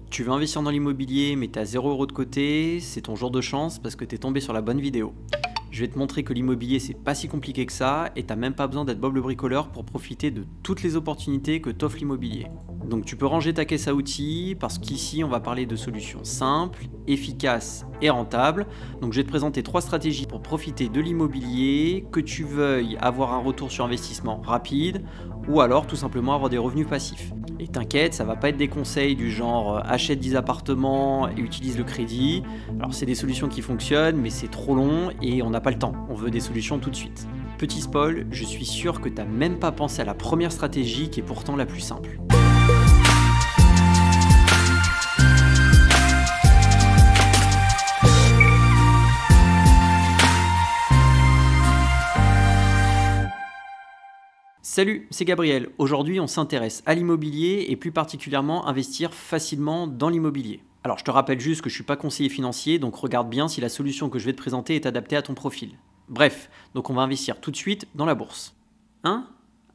Tu veux investir dans l'immobilier mais tu as 0 € de côté, c'est ton jour de chance parce que tu es tombé sur la bonne vidéo. Je vais te montrer que l'immobilier c'est pas si compliqué que ça et t'as même pas besoin d'être Bob le bricoleur pour profiter de toutes les opportunités que t'offre l'immobilier. Donc tu peux ranger ta caisse à outils parce qu'ici on va parler de solutions simples, efficaces et rentables. Donc je vais te présenter 3 stratégies pour profiter de l'immobilier, que tu veuilles avoir un retour sur investissement rapide ou alors tout simplement avoir des revenus passifs. Et t'inquiète, ça va pas être des conseils du genre achète 10 appartements et utilise le crédit. Alors c'est des solutions qui fonctionnent mais c'est trop long et on n'a pas le temps, on veut des solutions tout de suite. Petit spoil, je suis sûr que t'as même pas pensé à la première stratégie qui est pourtant la plus simple. Salut, c'est Gabriel. Aujourd'hui, on s'intéresse à l'immobilier et plus particulièrement investir facilement dans l'immobilier. Alors, je te rappelle juste que je ne suis pas conseiller financier, donc regarde bien si la solution que je vais te présenter est adaptée à ton profil. Bref, donc on va investir tout de suite dans la bourse. Hein?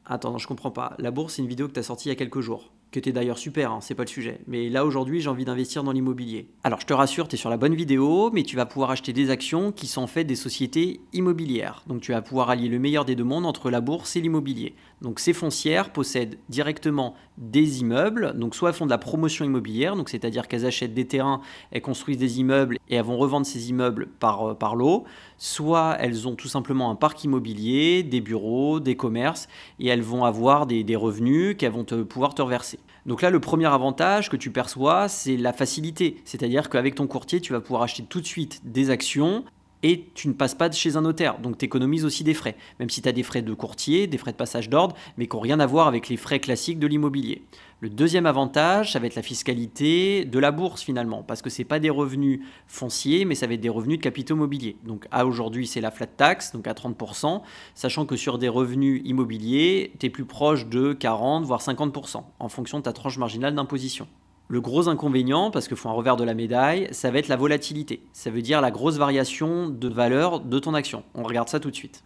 Attends, non, je comprends pas. La bourse, c'est une vidéo que tu as sortie il y a quelques jours. Que t'es d'ailleurs super, hein, c'est pas le sujet. Mais là aujourd'hui, j'ai envie d'investir dans l'immobilier. Alors je te rassure, t'es sur la bonne vidéo, mais tu vas pouvoir acheter des actions qui sont en fait des sociétés immobilières. Donc tu vas pouvoir allier le meilleur des deux mondes entre la bourse et l'immobilier. Donc ces foncières possèdent directement des immeubles, donc soit elles font de la promotion immobilière, donc c'est-à-dire qu'elles achètent des terrains, elles construisent des immeubles et elles vont revendre ces immeubles par lot, soit elles ont tout simplement un parc immobilier, des bureaux, des commerces, et elles vont avoir des revenus qu'elles vont pouvoir te reverser. Donc là, le premier avantage que tu perçois, c'est la facilité. C'est-à-dire qu'avec ton courtier, tu vas pouvoir acheter tout de suite des actions et tu ne passes pas chez un notaire. Donc tu économises aussi des frais. Même si tu as des frais de courtier, des frais de passage d'ordre, mais qui n'ont rien à voir avec les frais classiques de l'immobilier. Le deuxième avantage, ça va être la fiscalité de la bourse finalement. Parce que ce n'est pas des revenus fonciers, mais ça va être des revenus de capitaux mobiliers. Donc aujourd'hui, c'est la flat tax, donc à 30%, sachant que sur des revenus immobiliers, tu es plus proche de 40 voire 50% en fonction de ta tranche marginale d'imposition. Le gros inconvénient, parce qu'il faut un revers de la médaille, ça va être la volatilité. Ça veut dire la grosse variation de valeur de ton action. On regarde ça tout de suite.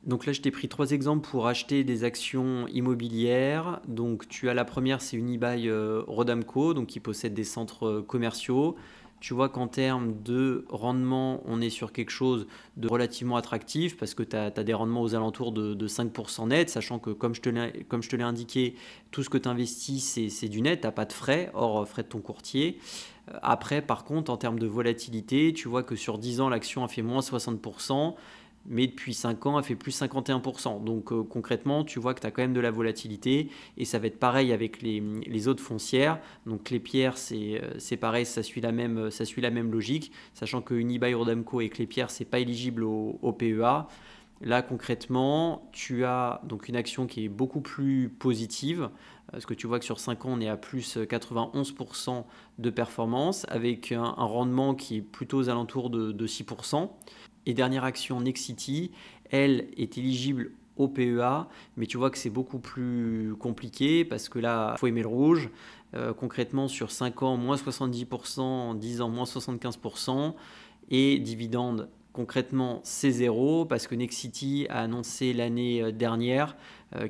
Donc là, je t'ai pris 3 exemples pour acheter des actions immobilières. Donc tu as la première, c'est Unibail Rodamco, donc qui possède des centres commerciaux. Tu vois qu'en termes de rendement, on est sur quelque chose de relativement attractif parce que tu as des rendements aux alentours de 5% net, sachant que comme je te l'ai indiqué, tout ce que tu investis, c'est du net, tu n'as pas de frais, hors frais de ton courtier. Après, par contre, en termes de volatilité, tu vois que sur 10 ans, l'action a fait moins 60%. Mais depuis 5 ans, elle fait plus 51%. Donc concrètement, tu vois que tu as quand même de la volatilité et ça va être pareil avec les autres foncières. Donc Clépierre, c'est pareil, ça suit la même logique, sachant que Unibail Rodamco et Clépierre, ce n'est pas éligible au PEA. Là, concrètement, tu as donc une action qui est beaucoup plus positive, parce que tu vois que sur 5 ans, on est à plus 91% de performance, avec un rendement qui est plutôt aux alentours de 6%. Et dernière action, Nexity, elle est éligible au PEA, mais tu vois que c'est beaucoup plus compliqué parce que là, il faut aimer le rouge. Concrètement, sur 5 ans, moins 70%, 10 ans, moins 75%. Et dividende, concrètement, c'est 0 parce que Nexity a annoncé l'année dernière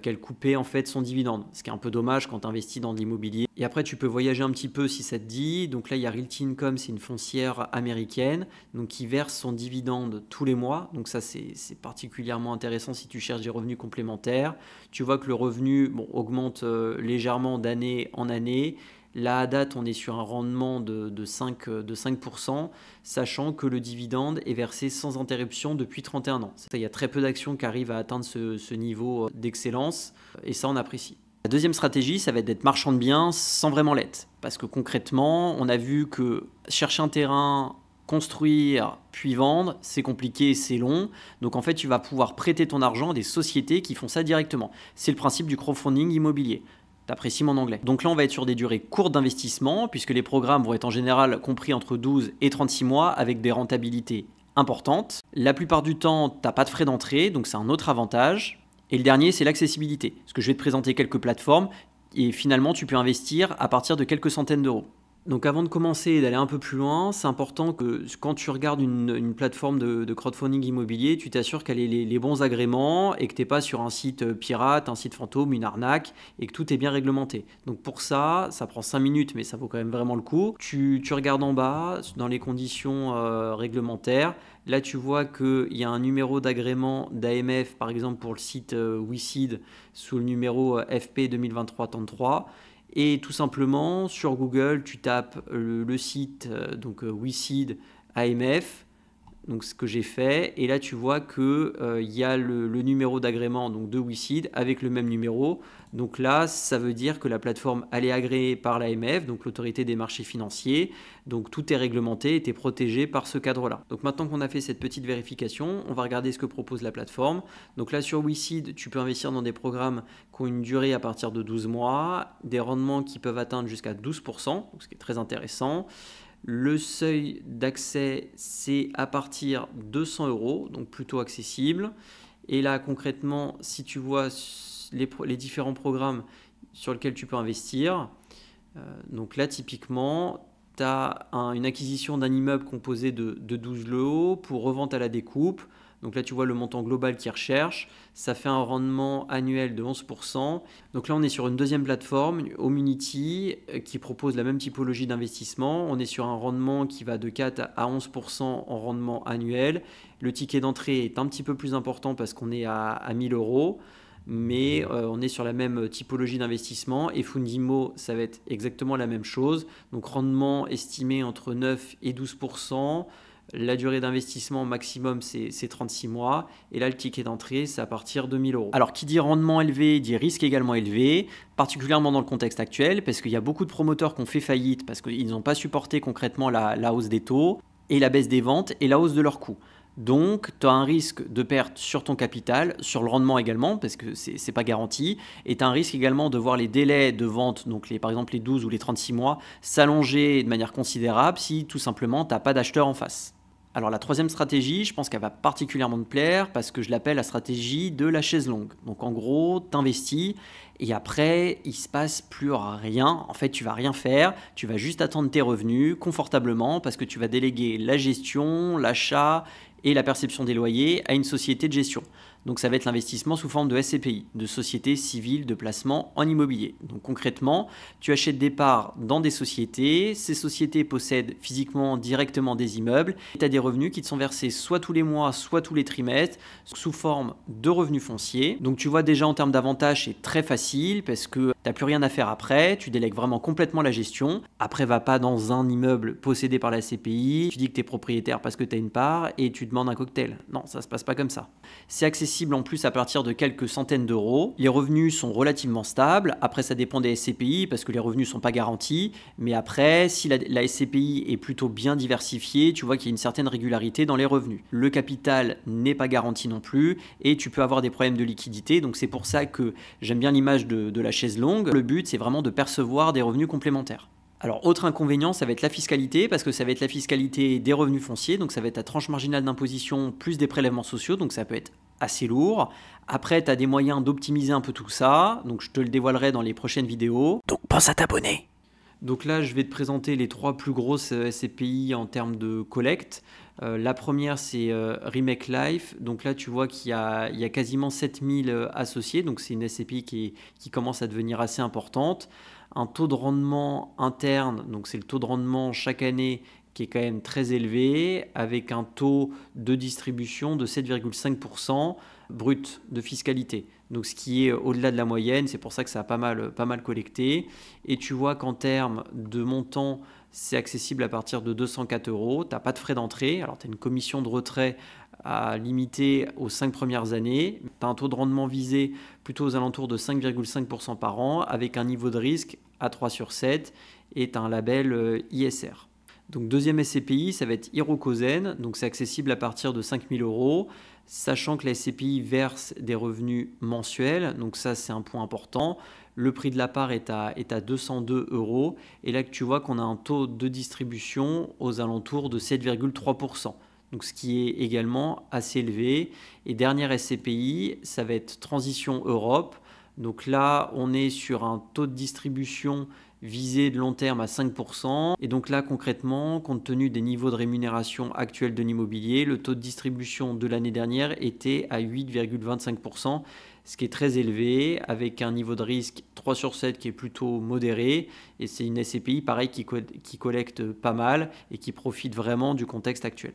qu'elle coupait en fait son dividende, ce qui est un peu dommage quand tu investis dans de l'immobilier. Et après, tu peux voyager un petit peu si ça te dit. Donc là, il y a Realty Income, c'est une foncière américaine donc qui verse son dividende tous les mois. Donc ça, c'est particulièrement intéressant si tu cherches des revenus complémentaires. Tu vois que le revenu augmente légèrement d'année en année. Là, à date, on est sur un rendement de 5%, sachant que le dividende est versé sans interruption depuis 31 ans. Il y a très peu d'actions qui arrivent à atteindre ce niveau d'excellence, et ça, on apprécie. La deuxième stratégie, ça va être d'être marchand de biens sans vraiment l'être. Parce que concrètement, on a vu que chercher un terrain, construire, puis vendre, c'est compliqué, c'est long. Donc en fait, tu vas pouvoir prêter ton argent à des sociétés qui font ça directement. C'est le principe du crowdfunding immobilier. T'apprécies mon anglais. Donc là, on va être sur des durées courtes d'investissement, puisque les programmes vont être en général compris entre 12 et 36 mois avec des rentabilités importantes. La plupart du temps, tu n'as pas de frais d'entrée, donc c'est un autre avantage. Et le dernier, c'est l'accessibilité. Parce que je vais te présenter quelques plateformes et finalement, tu peux investir à partir de quelques centaines d'euros. Donc avant de commencer et d'aller un peu plus loin, c'est important que quand tu regardes une plateforme de crowdfunding immobilier, tu t'assures qu'elle ait les bons agréments et que tu n'es pas sur un site pirate, un site fantôme, une arnaque et que tout est bien réglementé. Donc pour ça, ça prend 5 minutes mais ça vaut quand même vraiment le coup. Tu regardes en bas dans les conditions réglementaires. Là tu vois qu'il y a un numéro d'agrément d'AMF par exemple pour le site WeSeed sous le numéro FP 2023-33. Et tout simplement, sur Google, tu tapes le site WeSeed AMF, donc ce que j'ai fait, et là tu vois qu'il y a le numéro d'agrément de WeSeed avec le même numéro. Donc là, ça veut dire que la plateforme elle est agréée par l'AMF, donc l'autorité des marchés financiers. Donc tout est réglementé et tu es protégé par ce cadre-là. Donc maintenant qu'on a fait cette petite vérification, on va regarder ce que propose la plateforme. Donc là sur WeSeed, tu peux investir dans des programmes qui ont une durée à partir de 12 mois, des rendements qui peuvent atteindre jusqu'à 12%, donc ce qui est très intéressant. Le seuil d'accès, c'est à partir de 100 €, donc plutôt accessible. Et là, concrètement, si tu vois les différents programmes sur lesquels tu peux investir, donc là, typiquement, tu as une acquisition d'un immeuble composé de 12 lots pour revente à la découpe. Donc là, tu vois le montant global qu'ils recherchent. Ça fait un rendement annuel de 11%. Donc là, on est sur une deuxième plateforme, Homunity, qui propose la même typologie d'investissement. On est sur un rendement qui va de 4 à 11% en rendement annuel. Le ticket d'entrée est un petit peu plus important parce qu'on est à 1000 €. Mais on est sur la même typologie d'investissement et Fundimo, ça va être exactement la même chose. Donc rendement estimé entre 9 et 12%. La durée d'investissement maximum, c'est 36 mois. Et là, le ticket d'entrée, c'est à partir de 1000 €. Alors, qui dit rendement élevé, dit risque également élevé, particulièrement dans le contexte actuel, parce qu'il y a beaucoup de promoteurs qui ont fait faillite parce qu'ils n'ont pas supporté concrètement la hausse des taux et la baisse des ventes et la hausse de leurs coûts. Donc, tu as un risque de perte sur ton capital, sur le rendement également, parce que ce n'est pas garanti. Et tu as un risque également de voir les délais de vente, donc par exemple les 12 ou les 36 mois, s'allonger de manière considérable si tout simplement tu n'as pas d'acheteur en face. Alors la troisième stratégie, je pense qu'elle va particulièrement te plaire parce que je l'appelle la stratégie de la chaise longue. Donc en gros, tu investis et après, il ne se passe plus rien. En fait, tu vas rien faire, tu vas juste attendre tes revenus confortablement parce que tu vas déléguer la gestion, l'achat et la perception des loyers à une société de gestion. Donc ça va être l'investissement sous forme de SCPI, de société civile de placement en immobilier. Donc concrètement, tu achètes des parts dans des sociétés, ces sociétés possèdent physiquement directement des immeubles, et tu as des revenus qui te sont versés soit tous les mois, soit tous les trimestres, sous forme de revenus fonciers. Donc tu vois déjà en termes d'avantages, c'est très facile parce que tu n'as plus rien à faire après, tu délègues vraiment complètement la gestion. Après, va pas dans un immeuble possédé par la SCPI, tu dis que tu es propriétaire parce que tu as une part et tu demandes un cocktail. Non, ça se passe pas comme ça. C'est accessible en plus à partir de quelques centaines d'euros. Les revenus sont relativement stables. Après, ça dépend des SCPI parce que les revenus ne sont pas garantis. Mais après, si la SCPI est plutôt bien diversifiée, tu vois qu'il y a une certaine régularité dans les revenus. Le capital n'est pas garanti non plus et tu peux avoir des problèmes de liquidité. Donc c'est pour ça que j'aime bien l'image de la chaise longue. Le but, c'est vraiment de percevoir des revenus complémentaires. Alors, autre inconvénient, ça va être la fiscalité, parce que ça va être la fiscalité des revenus fonciers, donc ça va être ta tranche marginale d'imposition plus des prélèvements sociaux, donc ça peut être assez lourd. Après, tu as des moyens d'optimiser un peu tout ça, donc je te le dévoilerai dans les prochaines vidéos. Donc pense à t'abonner. Donc là, je vais te présenter les 3 plus grosses SCPI en termes de collecte. La première, c'est Remake Life. Donc là, tu vois qu'il y a quasiment 7000 associés, donc c'est une SCPI qui commence à devenir assez importante. Un taux de rendement interne, donc c'est le taux de rendement chaque année qui est quand même très élevé, avec un taux de distribution de 7,5% brut de fiscalité. Donc ce qui est au-delà de la moyenne, c'est pour ça que ça a pas mal collecté. Et tu vois qu'en termes de montant, c'est accessible à partir de 204 €. Tu n'as pas de frais d'entrée. Alors tu as une commission de retrait à limiter aux 5 premières années. Tu as un taux de rendement visé plutôt aux alentours de 5,5% par an, avec un niveau de risque à 3/7 et tu as un label ISR. Donc deuxième SCPI, ça va être Hirokozen, donc c'est accessible à partir de 5000 €, sachant que la SCPI verse des revenus mensuels, donc ça c'est un point important. Le prix de la part est à 202 €, et là que tu vois qu'on a un taux de distribution aux alentours de 7,3%. Donc ce qui est également assez élevé. Et dernière SCPI, ça va être Transition Europe. Donc là, on est sur un taux de distribution visée de long terme à 5%. Et donc là, concrètement, compte tenu des niveaux de rémunération actuels de l'immobilier, le taux de distribution de l'année dernière était à 8,25%, ce qui est très élevé, avec un niveau de risque 3 sur 7 qui est plutôt modéré. Et c'est une SCPI, pareil, qui collecte pas mal et qui profite vraiment du contexte actuel.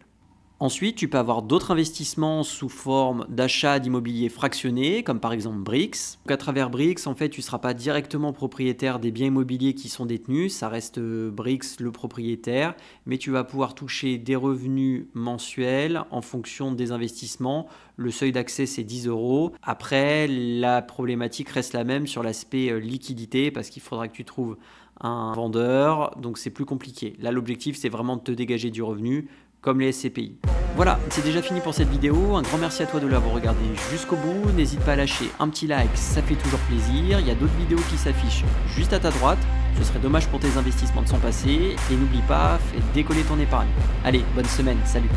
Ensuite, tu peux avoir d'autres investissements sous forme d'achat d'immobilier fractionné, comme par exemple Brix. Donc à travers Brix, en fait, tu ne seras pas directement propriétaire des biens immobiliers qui sont détenus, ça reste Brix le propriétaire, mais tu vas pouvoir toucher des revenus mensuels en fonction des investissements. Le seuil d'accès, c'est 10 €. Après, la problématique reste la même sur l'aspect liquidité, parce qu'il faudra que tu trouves un vendeur, donc c'est plus compliqué. Là, l'objectif, c'est vraiment de te dégager du revenu, comme les SCPI. Voilà, c'est déjà fini pour cette vidéo. Un grand merci à toi de l'avoir regardé jusqu'au bout. N'hésite pas à lâcher un petit like, ça fait toujours plaisir. Il y a d'autres vidéos qui s'affichent juste à ta droite. Ce serait dommage pour tes investissements de s'en passer. Et n'oublie pas, fais décoller ton épargne. Allez, bonne semaine, salut.